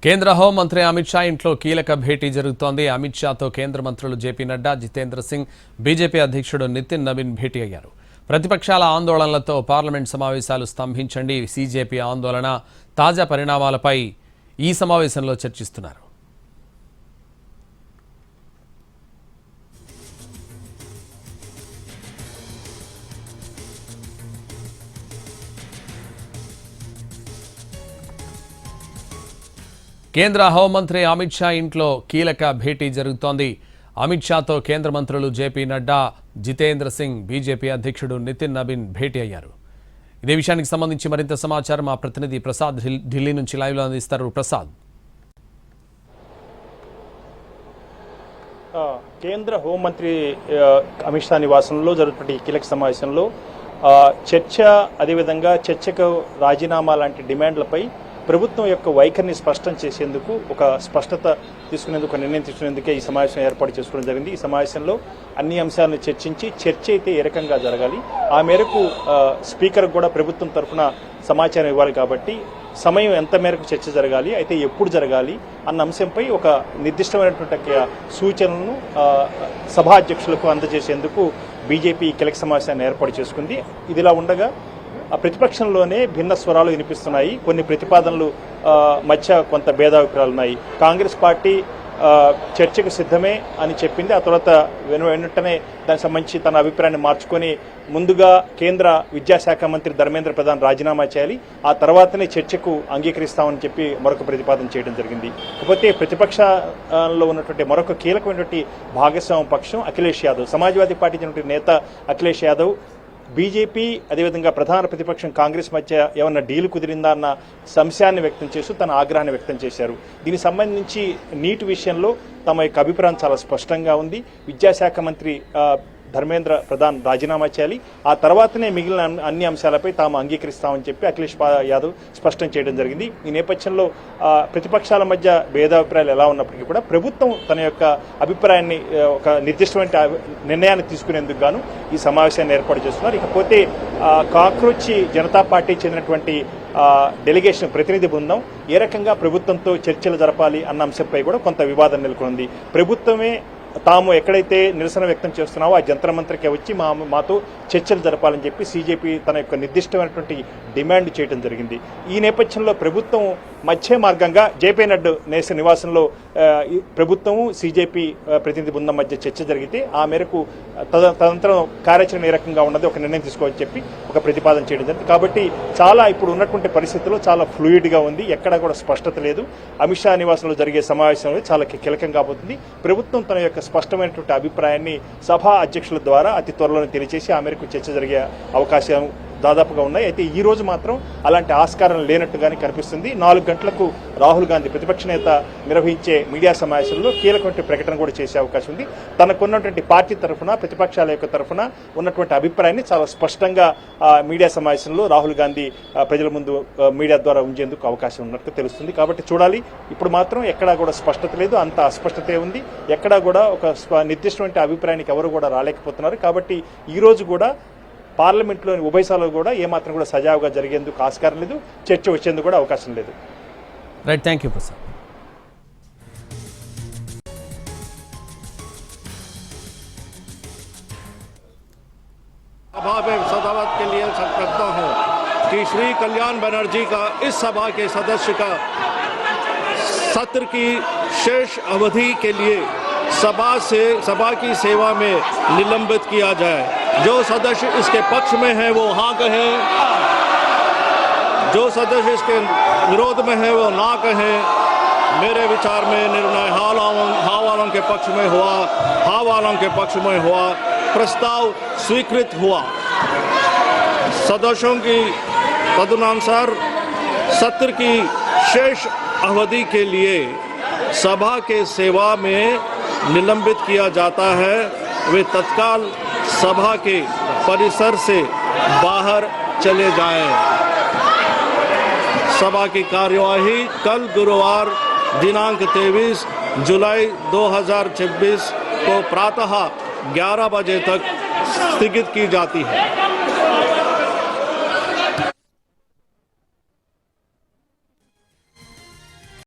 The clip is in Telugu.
కేంద్ర హోంమంత్రి అమిత్ షా ఇంట్లో కీలక భేటీ జరుగుతోంది. అమిత్ షాతో కేంద్ర మంత్రులు జేపీ నడ్డా, జితేంద్ర సింగ్, బీజేపీ అధ్యక్షుడు నితిన్ నవీన్ భేటీ అయ్యారు. ప్రతిపక్షాల ఆందోళనలతో పార్లమెంట్ సమావేశాలు స్తంభించండి, సీజేపీ ఆందోళన, తాజా పరిణామాలపై ఈ సమావేశంలో చర్చిస్తున్నారు. కేంద్ర హోంమంత్రి అమిత్ షా ఇంట్లో కీలక భేటీ జరుగుతోంది. అమిత్ షాతో కేంద్ర మంత్రులు జేపీ నడ్డా, జితేంద్ర సింగ్, బీజేపీ అధ్యక్షుడు నితిన్ నవీన్ భేటీ అయ్యారు. ఇదే విషయానికి సంబంధించి మరింత సమాచారం మా ప్రతినిధి ప్రసాద్ ఢిల్లీ నుంచి లైవ్లో అందిస్తారు. ప్రసాద్, కేంద్ర హోంమంత్రి అమిత్ షా నివాసంలో జరుగుతున్న ఈ కీలక సమావేశంలో చర్చ, అదేవిధంగా చర్చకు రాజీనామా లాంటి డిమాండ్లపై ప్రభుత్వం యొక్క వైఖరిని స్పష్టం చేసేందుకు ఒక స్పష్టత తీసుకునేందుకు నిర్ణయం తీసుకునేందుకే ఈ సమావేశం ఏర్పాటు చేసుకోవడం జరిగింది. ఈ సమావేశంలో అన్ని అంశాలను చర్చించి చర్చ అయితే ఏ రకంగా జరగాలి, ఆ మేరకు స్పీకర్ కూడా ప్రభుత్వం తరఫున సమాచారం ఇవ్వాలి. కాబట్టి సమయం ఎంత మేరకు చర్చ జరగాలి, అయితే ఎప్పుడు జరగాలి అన్న అంశంపై ఒక నిర్దిష్టమైనటువంటి సూచనలను సభాధ్యక్షులకు అందజేసేందుకు బీజేపీ కీలక సమావేశాన్ని ఏర్పాటు చేసుకుంది. ఇదిలా ఉండగా ప్రతిపక్షంలోనే భిన్న స్వరాలు వినిపిస్తున్నాయి. కొన్ని ప్రతిపాదనలు మధ్య కొంత భేదాభిప్రాయాలు ఉన్నాయి. కాంగ్రెస్ పార్టీ చర్చకు సిద్ధమే అని చెప్పింది. ఆ తర్వాత వెంటనే దానికి సంబంధించి తన అభిప్రాయాన్ని మార్చుకొని ముందుగా కేంద్ర విద్యాశాఖ మంత్రి ధర్మేంద్ర ప్రధాన్ రాజీనామా చేయాలి, ఆ తర్వాతనే చర్చకు అంగీకరిస్తామని చెప్పి మరొక ప్రతిపాదన చేయడం జరిగింది. కాకపోతే ప్రతిపక్షంలో ఉన్నటువంటి మరొక కీలకమైనటువంటి భాగస్వామ్య పక్షం అఖిలేష్ యాదవ్, సమాజ్వాదీ పార్టీ చెందిన నేత అఖిలేష్ యాదవ్, బీజేపీ అదేవిధంగా ప్రధాన ప్రతిపక్షం కాంగ్రెస్ మధ్య ఏమన్నా డీల్ కుదిరిందా అన్న సంశయాన్ని వ్యక్తం చేస్తూ తన ఆగ్రహాన్ని వ్యక్తం చేశారు. దీనికి సంబంధించి నీట్ విషయంలో తమ యొక్క అభిప్రాయం చాలా స్పష్టంగా ఉంది. విద్యాశాఖ మంత్రి ధర్మేంద్ర ప్రధాన్ రాజీనామా చేయాలి, ఆ తర్వాతనే మిగిలిన అన్ని అంశాలపై తాము అంగీకరిస్తామని చెప్పి అఖిలేష్ యాదవ్ స్పష్టం చేయడం జరిగింది. ఈ నేపథ్యంలో ప్రతిపక్షాల మధ్య భేదాభిప్రాయాలు ఎలా ఉన్నప్పటికీ కూడా ప్రభుత్వం తన యొక్క అభిప్రాయాన్ని ఒక నిర్దిష్టమైన నిర్ణయాన్ని తీసుకునేందుకు గాను ఈ సమావేశాన్ని ఏర్పాటు చేస్తున్నారు. ఇకపోతే కాక్రోచ్ జనతా పార్టీ చెందినటువంటి డెలిగేషన్ ప్రతినిధి బృందం ఏ రకంగా ప్రభుత్వంతో చర్చలు జరపాలి అన్న అంశంపై కూడా కొంత వివాదం నెలకొంది. ప్రభుత్వమే తాము ఎక్కడైతే నిరసన వ్యక్తం చేస్తున్నావో ఆ జంతర్ మంత్రికి వచ్చి మాతో చర్చలు జరపాలని చెప్పి సీజేపీ తన యొక్క నిర్దిష్టమైనటువంటి డిమాండ్ చేయడం జరిగింది. ఈ నేపథ్యంలో ప్రభుత్వం మధ్య మార్గంగా జేపీ నడ్డా నివాసంలో ప్రభుత్వము సీజేపీ ప్రతినిధి బృందం మధ్య చర్చ జరిగితే ఆ మేరకు తదనంతరం కార్యాచరణ ఏ రకంగా ఉన్నది ఒక నిర్ణయం తీసుకోవాలని చెప్పి ఒక ప్రతిపాదన చేయడం జరిగింది. కాబట్టి చాలా ఇప్పుడు ఉన్నటువంటి పరిస్థితుల్లో చాలా ఫ్లూయిడ్గా ఉంది, ఎక్కడా కూడా స్పష్టత లేదు. అమిత్ షా నివాసంలో జరిగే సమావేశంలో చాలా కీలకం కాబోతుంది. ప్రభుత్వం తన యొక్క స్పష్టమైనటువంటి అభిప్రాయాన్ని సభా అధ్యక్షుల ద్వారా అతి త్వరలోనే తెలియజేసి ఆ మేరకు చర్చ జరిగే అవకాశం దాదాపుగా ఉన్నాయి. అయితే ఈ రోజు మాత్రం అలాంటి ఆస్కారం లేనట్టుగానే కనిపిస్తుంది. 4 గంటలకు రాహుల్ గాంధీ ప్రతిపక్ష నేత నిర్వహించే మీడియా సమావేశంలో కీలకమైన ప్రకటన కూడా చేసే అవకాశం ఉంది. తనకున్నటువంటి పార్టీ తరఫున, ప్రతిపక్షాల యొక్క తరఫున ఉన్నటువంటి అభిప్రాయాన్ని చాలా స్పష్టంగా మీడియా సమావేశంలో రాహుల్ గాంధీ ప్రజల ముందు మీడియా ద్వారా ఉంచేందుకు అవకాశం ఉన్నట్టు తెలుస్తుంది. కాబట్టి చూడాలి. ఇప్పుడు మాత్రం ఎక్కడా కూడా స్పష్టత లేదు, అంత అస్పష్టతే ఉంది. ఎక్కడా కూడా ఒక నిర్దిష్టమైన అభిప్రాయానికి ఎవరు కూడా రాలేకపోతున్నారు. కాబట్టి ఈ రోజు కూడా పార్లమెంట్లోని ఉభయ సభలు కూడా ఏమాత్రం కూడా సజావుగా జరిగేందుకు ఆస్కారం లేదు, చర్చ వచ్చేందుకు కూడా అవకాశం లేదు. Right, thank you Prasad. सभा में सदावत के लिए करता हूं कि श्री कल्याण बनर्जी का इस सभा के सदस्य का सत्र की शेष अवधि के लिए सभा की सेवा में निलंबित किया जाए। जो सदस्य इसके पक्ष में है वो हाँ कहें, जो सदस्य इसके विरोध में है वो ना कहें। मेरे विचार में निर्णय हाँ वालों के पक्ष में हुआ, हाँ वालों के पक्ष में हुआ, प्रस्ताव स्वीकृत हुआ। सदस्यों की तदनुसार सत्र की शेष अवधि के लिए सभा के सेवा में निलंबित किया जाता है। वे तत्काल सभा के परिसर से बाहर चले जाएं। सभा की कार्यवाही कल गुरुवार दिनांक 23 जुलाई 2026 को प्रातः 11 बजे तक स्थगित की जाती है।